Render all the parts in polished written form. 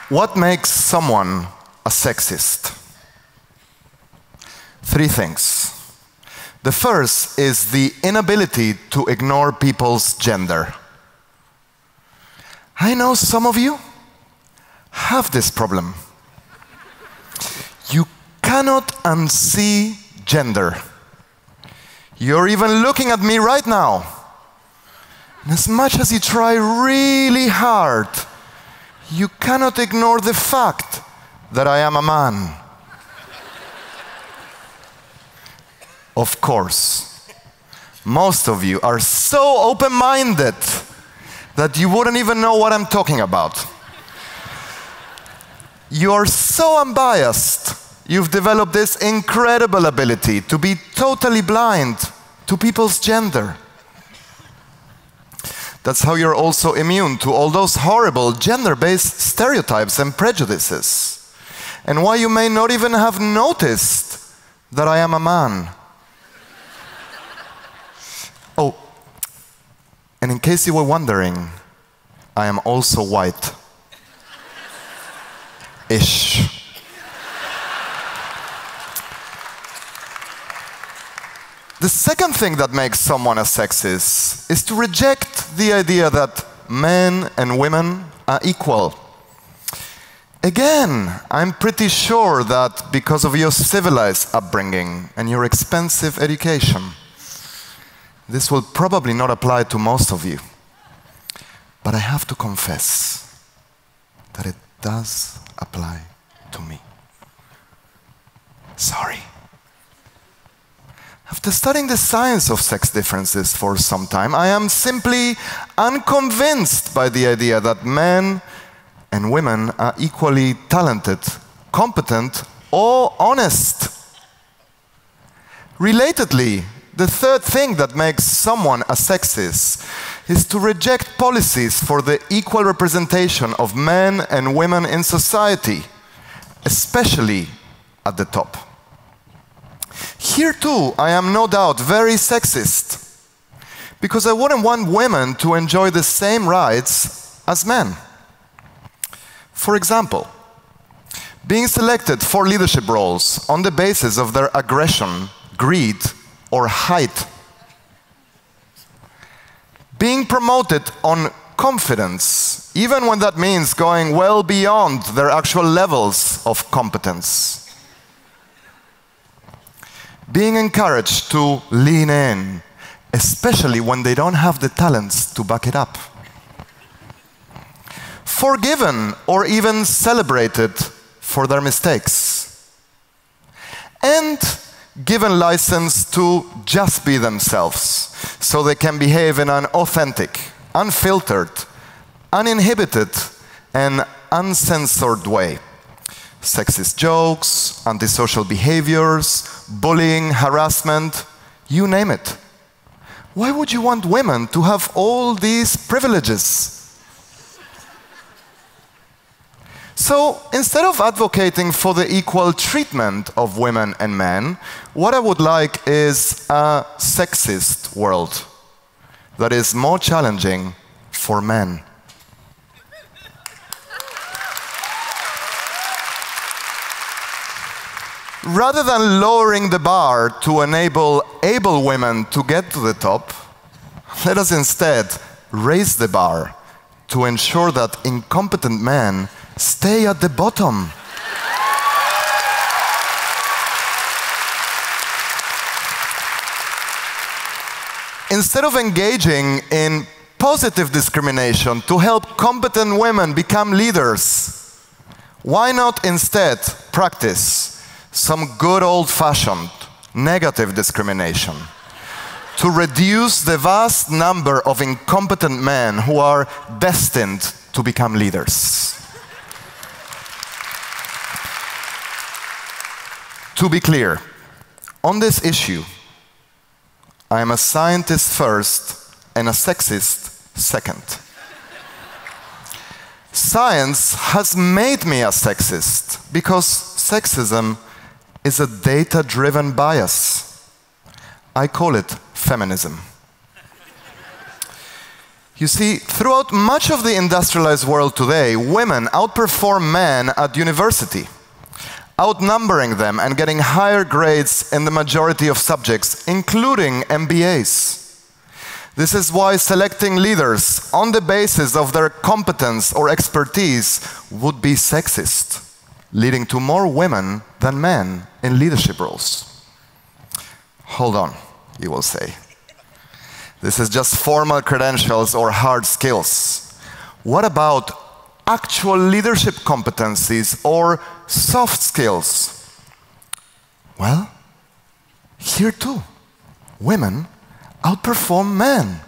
What makes someone a sexist? 3 things. The first is the inability to ignore people's gender. I know some of you have this problem. You cannot unsee gender. You're even looking at me right now. And as much as you try really hard, you cannot ignore the fact that I am a man. Of course, most of you are so open-minded that you wouldn't even know what I'm talking about. You are so unbiased. You've developed this incredible ability to be totally blind to people's gender. That's how you're also immune to all those horrible gender-based stereotypes and prejudices. And why you may not even have noticed that I am a man. Oh, and in case you were wondering, I am also white. Ish. The second thing that makes someone a sexist is to reject the idea that men and women are equal. Again, I'm pretty sure that because of your civilized upbringing and your expensive education, this will probably not apply to most of you. But I have to confess that it does apply to me. Sorry. After studying the science of sex differences for some time, I am simply unconvinced by the idea that men and women are equally talented, competent, or honest. Relatedly, the third thing that makes someone a sexist is to reject policies for the equal representation of men and women in society, especially at the top. Here too, I am no doubt very sexist, because I wouldn't want women to enjoy the same rights as men. For example, being selected for leadership roles on the basis of their aggression, greed, or height. Being promoted on confidence, even when that means going well beyond their actual levels of competence. Being encouraged to lean in, especially when they don't have the talents to back it up. Forgiven or even celebrated for their mistakes. And given license to just be themselves, so they can behave in an authentic, unfiltered, uninhibited, and uncensored way. Sexist jokes, antisocial behaviors, bullying, harassment, you name it. Why would you want women to have all these privileges? So, instead of advocating for the equal treatment of women and men, what I would like is a sexist world that is more challenging for men. Rather than lowering the bar to enable able women to get to the top, let us instead raise the bar to ensure that incompetent men stay at the bottom. Instead of engaging in positive discrimination to help competent women become leaders, why not instead practice some good old-fashioned negative discrimination to reduce the vast number of incompetent men who are destined to become leaders? To be clear, on this issue, I am a scientist first and a sexist second. Science has made me a sexist because sexism is a data-driven bias. I call it feminism. You see, throughout much of the industrialized world today, women outperform men at university, outnumbering them and getting higher grades in the majority of subjects, including MBAs. This is why selecting leaders on the basis of their competence or expertise would be sexist, leading to more women than men in leadership roles. Hold on, you will say. This is just formal credentials or hard skills. What about actual leadership competencies or soft skills? Well, here too, women outperform men.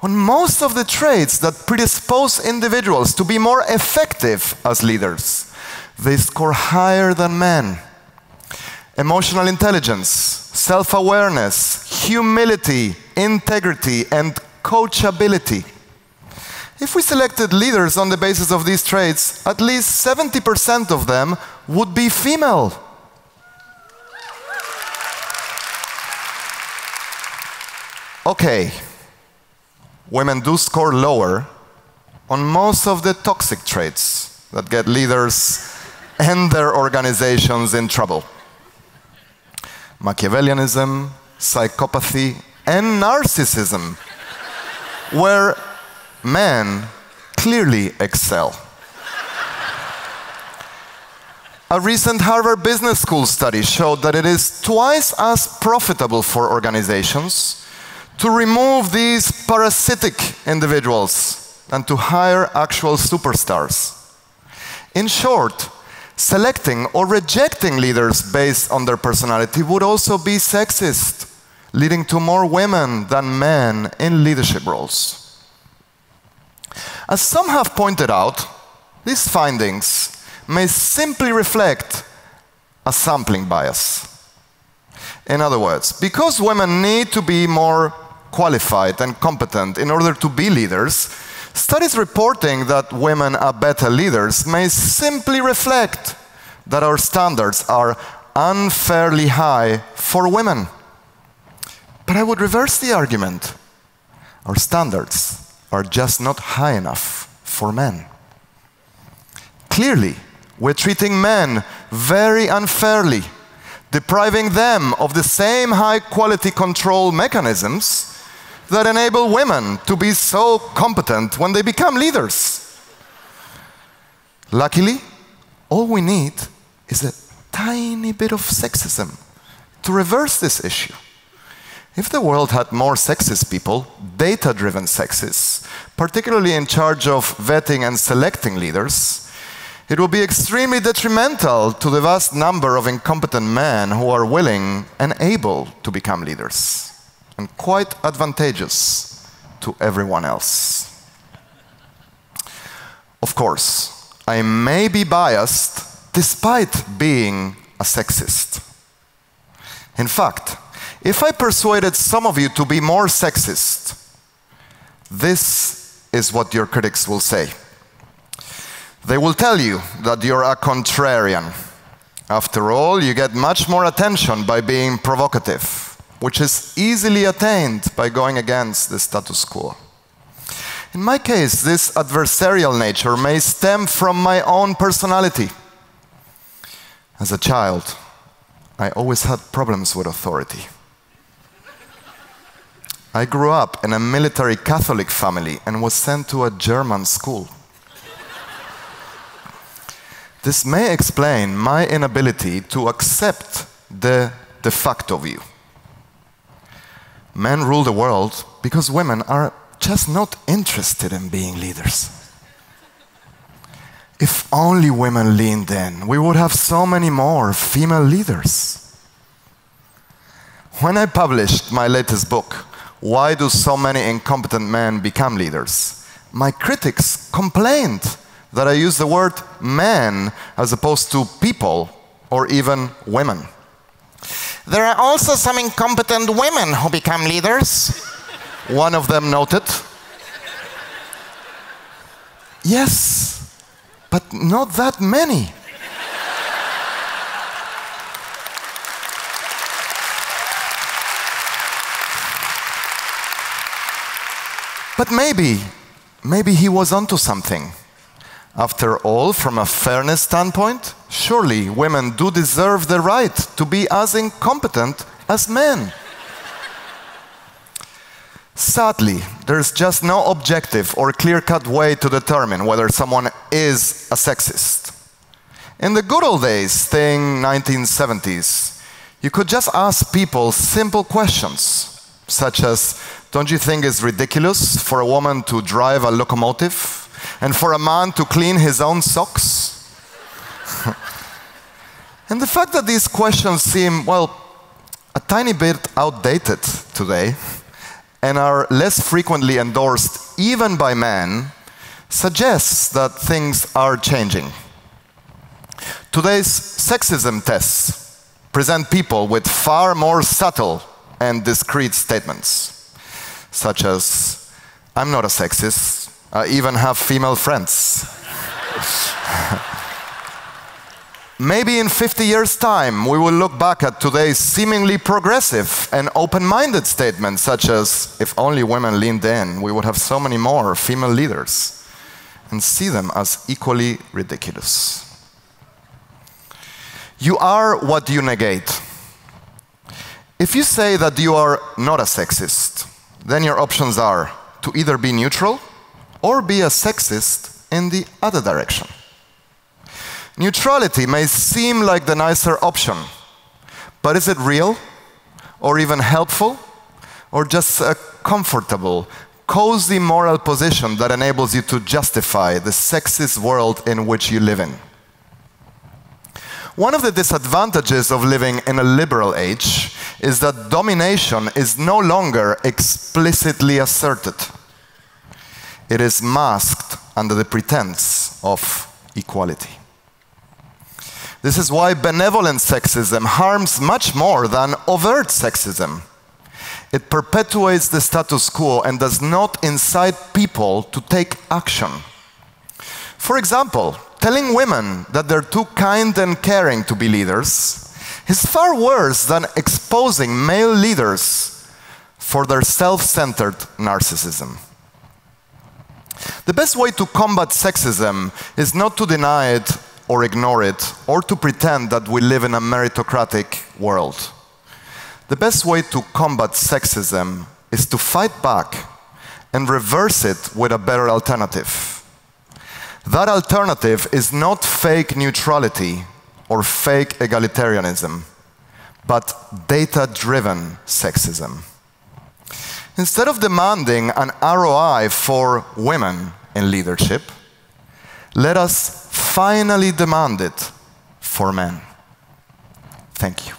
On most of the traits that predispose individuals to be more effective as leaders, they score higher than men. Emotional intelligence, self-awareness, humility, integrity, and coachability. If we selected leaders on the basis of these traits, at least 70% of them would be female. Okay, women do score lower on most of the toxic traits that get leaders and their organizations in trouble. Machiavellianism, psychopathy, and narcissism, where men clearly excel. A recent Harvard Business School study showed that it is twice as profitable for organizations to remove these parasitic individuals than to hire actual superstars. In short, selecting or rejecting leaders based on their personality would also be sexist, leading to more women than men in leadership roles. As some have pointed out, these findings may simply reflect a sampling bias. In other words, because women need to be more qualified and competent in order to be leaders, studies reporting that women are better leaders may simply reflect that our standards are unfairly high for women. But I would reverse the argument. Our standards are just not high enough for men. Clearly, we're treating men very unfairly, depriving them of the same high-quality control mechanisms that enable women to be so competent when they become leaders. Luckily, all we need is a tiny bit of sexism to reverse this issue. If the world had more sexist people, data-driven sexists, particularly in charge of vetting and selecting leaders, it will be extremely detrimental to the vast number of incompetent men who are willing and able to become leaders, and quite advantageous to everyone else. Of course, I may be biased despite being a sexist. In fact, if I persuaded some of you to be more sexist, this is what your critics will say. They will tell you that you're a contrarian. After all, you get much more attention by being provocative, which is easily attained by going against the status quo. In my case, this adversarial nature may stem from my own personality. As a child, I always had problems with authority. I grew up in a military Catholic family and was sent to a German school. This may explain my inability to accept the de facto view. Men rule the world because women are just not interested in being leaders. If only women leaned in, we would have so many more female leaders. When I published my latest book, Why Do So Many Incompetent Men Become Leaders?, my critics complained that I use the word men as opposed to people or even women. There are also some incompetent women who become leaders, one of them noted. Yes, but not that many. But maybe he was onto something. After all, from a fairness standpoint, surely women do deserve the right to be as incompetent as men. Sadly, there's just no objective or clear-cut way to determine whether someone is a sexist. In the good old days, think 1970s, you could just ask people simple questions, such as, don't you think it's ridiculous for a woman to drive a locomotive and for a man to clean his own socks? And the fact that these questions seem, well, a tiny bit outdated today and are less frequently endorsed even by men suggests that things are changing. Today's sexism tests present people with far more subtle and discreet statements, such as, I'm not a sexist, I even have female friends. Maybe in 50 years' time, we will look back at today's seemingly progressive and open-minded statements, such as, if only women leaned in, we would have so many more female leaders, and see them as equally ridiculous. You are what you negate. If you say that you are not a sexist, then your options are to either be neutral or be a sexist in the other direction. Neutrality may seem like the nicer option, but is it real, or even helpful, or just a comfortable, cozy moral position that enables you to justify the sexist world in which you live in? One of the disadvantages of living in a liberal age is that domination is no longer explicitly asserted. It is masked under the pretense of equality. This is why benevolent sexism harms much more than overt sexism. It perpetuates the status quo and does not incite people to take action. For example, telling women that they're too kind and caring to be leaders is far worse than exposing male leaders for their self-centered narcissism. The best way to combat sexism is not to deny it or ignore it, or to pretend that we live in a meritocratic world. The best way to combat sexism is to fight back and reverse it with a better alternative. That alternative is not fake neutrality or fake egalitarianism, but data-driven sexism. Instead of demanding an ROI for women in leadership, let us finally demand it for men. Thank you.